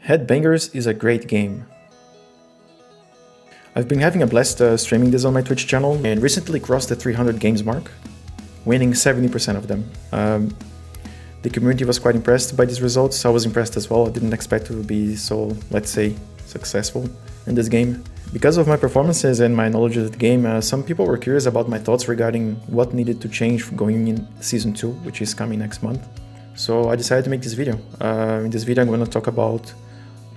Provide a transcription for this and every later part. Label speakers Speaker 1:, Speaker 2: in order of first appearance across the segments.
Speaker 1: Headbangers is a great game. I've been having a blast streaming this on my Twitch channel and recently crossed the 300 games mark, winning 70% of them. The community was quite impressed by these results. I was impressed as well. I didn't expect to be so, let's say, successful in this game. Because of my performances and my knowledge of the game, some people were curious about my thoughts regarding what needed to change going in Season 2, which is coming next month. So I decided to make this video. In this video I'm going to talk about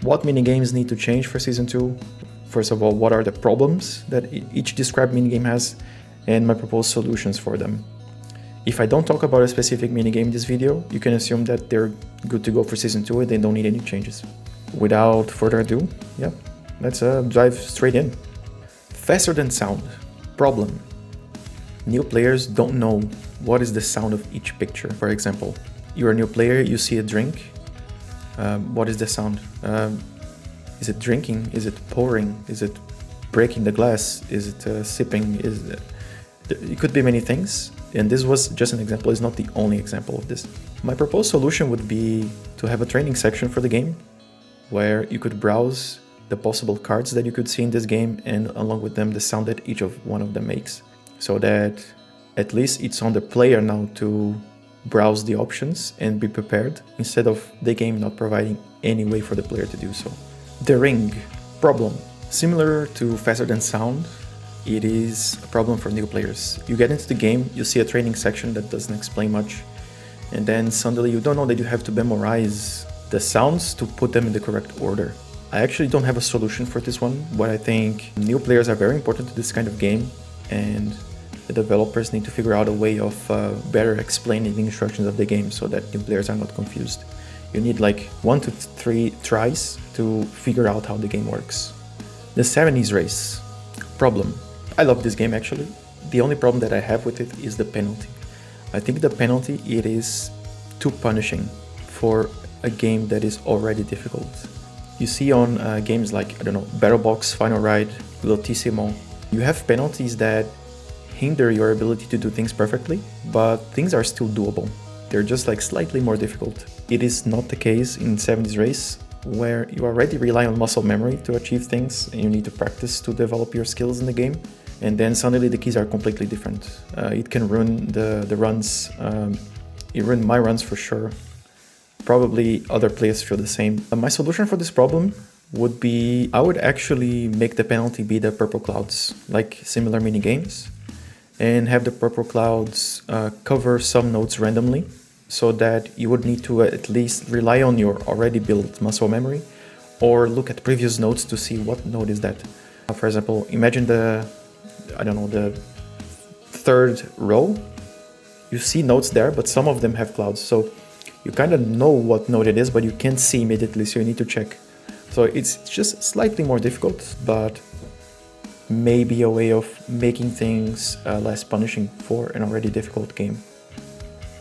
Speaker 1: what minigames need to change for Season 2. First of all, what are the problems that each described minigame has, and my proposed solutions for them. If I don't talk about a specific minigame in this video, you can assume that they're good to go for Season 2 and they don't need any changes. Without further ado, let's dive straight in. Faster than sound. Problem. New players don't know what is the sound of each picture. For example, you're a new player, you see a drink. What is the sound? Is it drinking? Is it pouring? Is it breaking the glass? Is it sipping? It could be many things. And this was just an example. It's not the only example of this. My proposed solution would be to have a training section for the game where you could browse the possible cards that you could see in this game and along with them the sound that each of one of them makes. So that at least it's on the player now to browse the options and be prepared instead of the game not providing any way for the player to do so. The ring. Problem. Similar to Faster Than Sound, it is a problem for new players. You get into the game, you see a training section that doesn't explain much, and then suddenly you don't know that you have to memorize the sounds to put them in the correct order. I actually don't have a solution for this one, but I think new players are very important to this kind of game, and the developers need to figure out a way of better explaining the instructions of the game so that new players are not confused. You need like 1 to 3 tries to figure out how the game works. The 70s race. Problem. I love this game actually. The only problem that I have with it is the penalty. I think the penalty, it is too punishing for a game that is already difficult. You see on games like, I don't know, Battle Box, Final Ride, Lotissimo, you have penalties that hinder your ability to do things perfectly, but things are still doable. They're just like slightly more difficult. It is not the case in 70s Race, where you already rely on muscle memory to achieve things and you need to practice to develop your skills in the game. And then suddenly the keys are completely different. It can ruin the runs. It ruined my runs for sure. Probably other players feel the same. My solution for this problem would be, I would actually make the penalty be the purple clouds, like similar mini games, and have the purple clouds cover some notes randomly so that you would need to at least rely on your already built muscle memory or look at previous notes to see what note is that. For example, imagine the third row. You see notes there, but some of them have clouds. So you kind of know what note it is, but you can't see immediately, so you need to check. So it's just slightly more difficult, but maybe a way of making things less punishing for an already difficult game.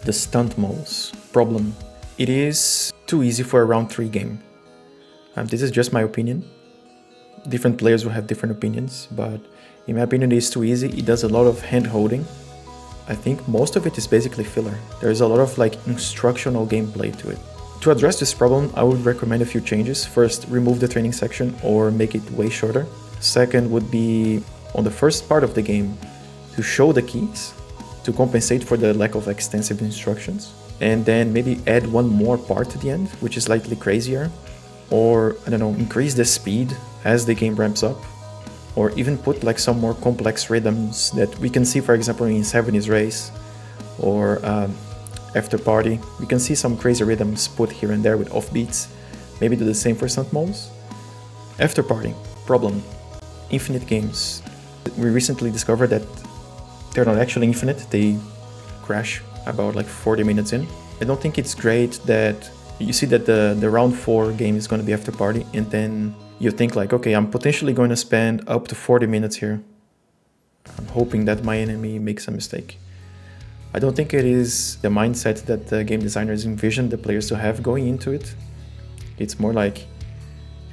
Speaker 1: The Stunt Moles. Problem. It is too easy for a round 3 game. This is just my opinion. Different players will have different opinions, but in my opinion it is too easy. It does a lot of hand holding. I think most of it is basically filler. There is a lot of like instructional gameplay to it. To address this problem, I would recommend a few changes. First, remove the training section or make it way shorter. Second would be on the first part of the game to show the keys to compensate for the lack of extensive instructions, and then maybe add one more part to the end, which is slightly crazier, or I don't know, increase the speed as the game ramps up, or even put like some more complex rhythms that we can see, for example, in 70s Race or After Party. We can see some crazy rhythms put here and there with offbeats. Maybe do the same for Stunt Moles. After Party. Problem. Infinite games. We recently discovered that they're not actually infinite, they crash about like 40 minutes in. I don't think it's great that you see that the round 4 game is going to be After Party, and then you think like, okay, I'm potentially going to spend up to 40 minutes here. I'm hoping that my enemy makes a mistake. I don't think it is the mindset that the game designers envisioned the players to have going into it. It's more like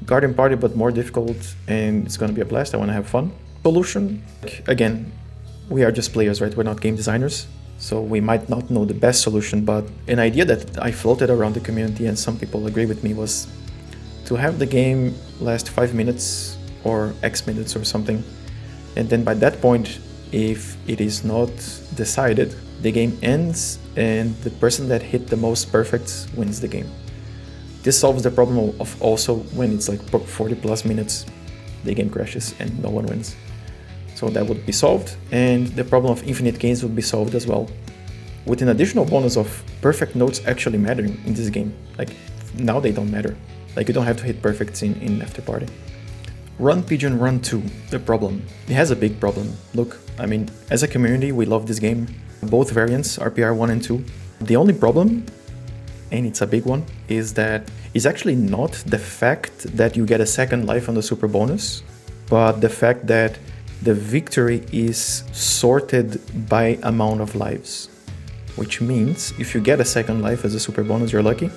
Speaker 1: garden party but more difficult, and it's going to be a blast. I want to have fun. Solution, again, we are just players, right? We're not game designers, so we might not know the best solution, but an idea that I floated around the community and some people agree with me was to have the game last 5 minutes or X minutes or something, and then by that point, if it is not decided, the game ends and the person that hit the most perfects wins the game. This solves the problem of also when it's like 40 plus minutes, the game crashes and no one wins. So that would be solved, and the problem of infinite games would be solved as well, with an additional bonus of perfect notes actually mattering in this game. Like, now they don't matter. Like, you don't have to hit perfects in After Party. Run Pigeon Run 2, the problem. It has a big problem. Look, I mean, as a community, we love this game. Both variants, RPR 1 and 2. The only problem, and it's a big one, is that it's actually not the fact that you get a second life on the super bonus, but the fact that the victory is sorted by amount of lives. Which means if you get a second life as a super bonus, you're lucky.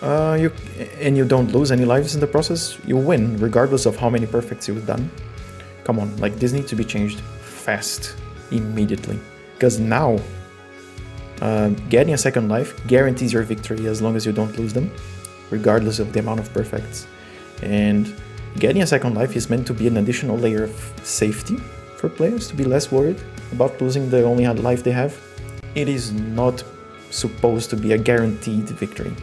Speaker 1: And you don't lose any lives in the process, you win regardless of how many perfects you've done. Come on, like, this needs to be changed fast, immediately. Because now, getting a second life guarantees your victory as long as you don't lose them, regardless of the amount of perfects. And getting a second life is meant to be an additional layer of safety for players, to be less worried about losing the only life they have. It is not supposed to be a guaranteed victory.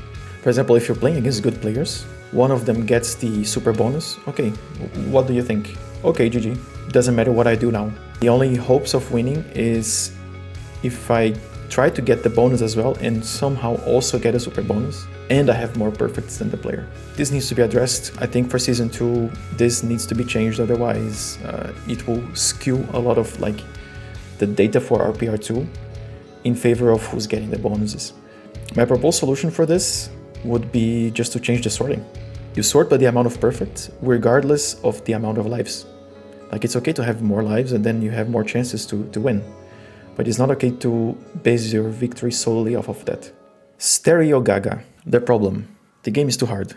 Speaker 1: For example, if you're playing against good players, one of them gets the super bonus. Okay, what do you think? Okay, GG. Doesn't matter what I do now. The only hopes of winning is if I try to get the bonus as well and somehow also get a super bonus, and I have more perfects than the player. This needs to be addressed. I think for Season 2, this needs to be changed, otherwise it will skew a lot of like the data for RPR2 in favor of who's getting the bonuses. My proposed solution for this would be just to change the sorting. You sort by the amount of perfects, regardless of the amount of lives. Like, it's okay to have more lives and then you have more chances to win. But it's not okay to base your victory solely off of that. Stereo Gaga. The problem. The game is too hard,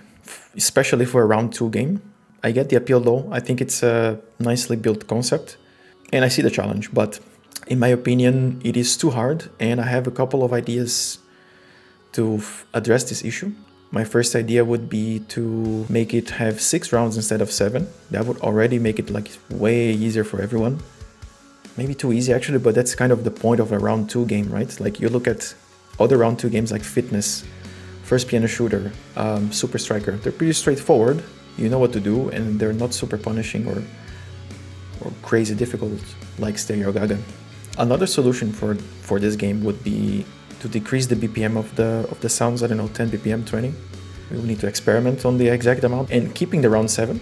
Speaker 1: especially for a round 2 game. I get the appeal though. I think it's a nicely built concept and I see the challenge, but in my opinion, it is too hard, and I have a couple of ideas to address this issue. My first idea would be to make it have 6 rounds instead of 7. That would already make it like way easier for everyone. Maybe too easy actually, but that's kind of the point of a round 2 game, right? Like, you look at other round 2 games like Fitness, First Piano Shooter, Super Striker. They're pretty straightforward. You know what to do, and they're not super punishing or crazy difficult like Stereo Gaga. Another solution for this game would be to decrease the BPM of the sounds. I don't know, 10 BPM, 20. We will need to experiment on the exact amount, and keeping the round 7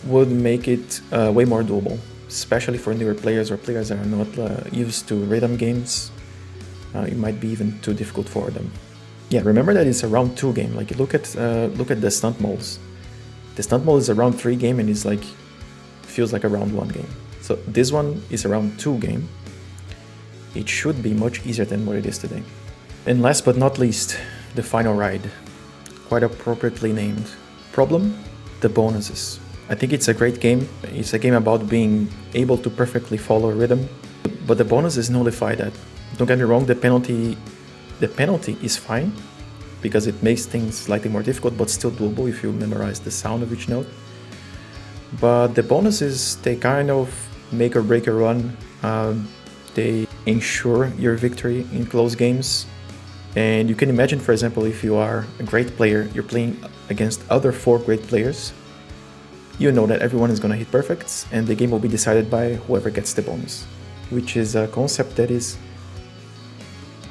Speaker 1: would make it way more doable, especially for newer players or players that are not used to rhythm games. It might be even too difficult for them. Yeah, remember that it's a round 2 game. Like, look at the Stunt Moles. The Stunt Moles is a round 3 game and it's like feels like a round 1 game. So this one is a round 2 game. It should be much easier than what it is today. And last but not least, the final ride. Quite appropriately named. Problem? The bonuses. I think it's a great game. It's a game about being able to perfectly follow a rhythm, but the bonuses nullify that. Don't get me wrong, the penalty is fine because it makes things slightly more difficult, but still doable if you memorize the sound of each note. But the bonuses, they kind of make or break your run. They ensure your victory in close games. And you can imagine, for example, if you are a great player, you're playing against other 4 great players, you know that everyone is going to hit perfects and the game will be decided by whoever gets the bonus, which is a concept that it's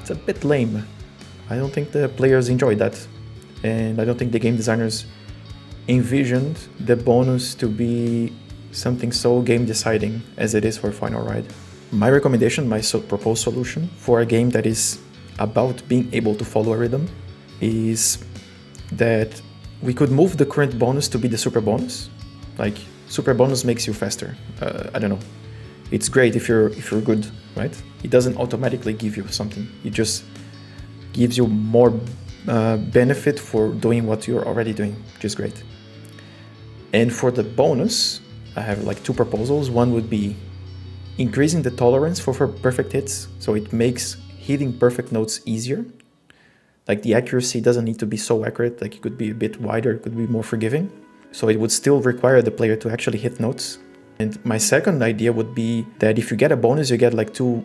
Speaker 1: a bit lame. I don't think the players enjoyed that, and I don't think the game designers envisioned the bonus to be something so game deciding as it is for Final Ride. My recommendation, my proposed solution for a game that is about being able to follow a rhythm is that we could move the current bonus to be the super bonus. Like, super bonus makes you faster. I don't know. It's great if you're good, right? It doesn't automatically give you something. It just gives you more benefit for doing what you're already doing, which is great. And for the bonus, I have like 2 proposals. One would be increasing the tolerance for perfect hits, so it makes hitting perfect notes easier. Like the accuracy doesn't need to be so accurate, like it could be a bit wider, it could be more forgiving. So it would still require the player to actually hit notes. And my second idea would be that if you get a bonus, you get like 2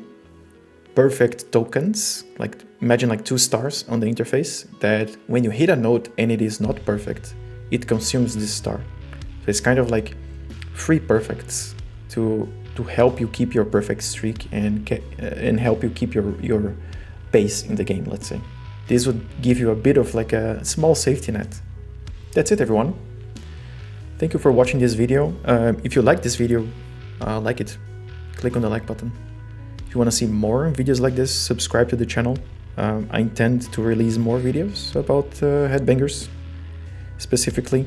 Speaker 1: perfect tokens, like imagine like 2 stars on the interface, that when you hit a note and it is not perfect, it consumes this star. So it's kind of like 3 perfects to help you keep your perfect streak and help you keep your pace in the game, let's say. This would give you a bit of like a small safety net. That's it, everyone. Thank you for watching this video. If you like this video, like it. Click on the like button. If you want to see more videos like this, subscribe to the channel. I intend to release more videos about Headbangers specifically.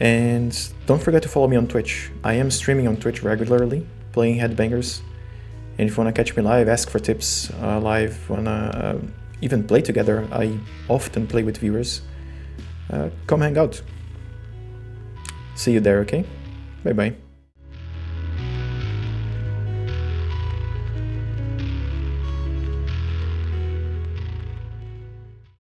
Speaker 1: And don't forget to follow me on Twitch. I am streaming on Twitch regularly, playing Headbangers. And if you want to catch me live, ask for tips live, wanna even play together. I often play with viewers. Come hang out. See you there, okay? Bye bye.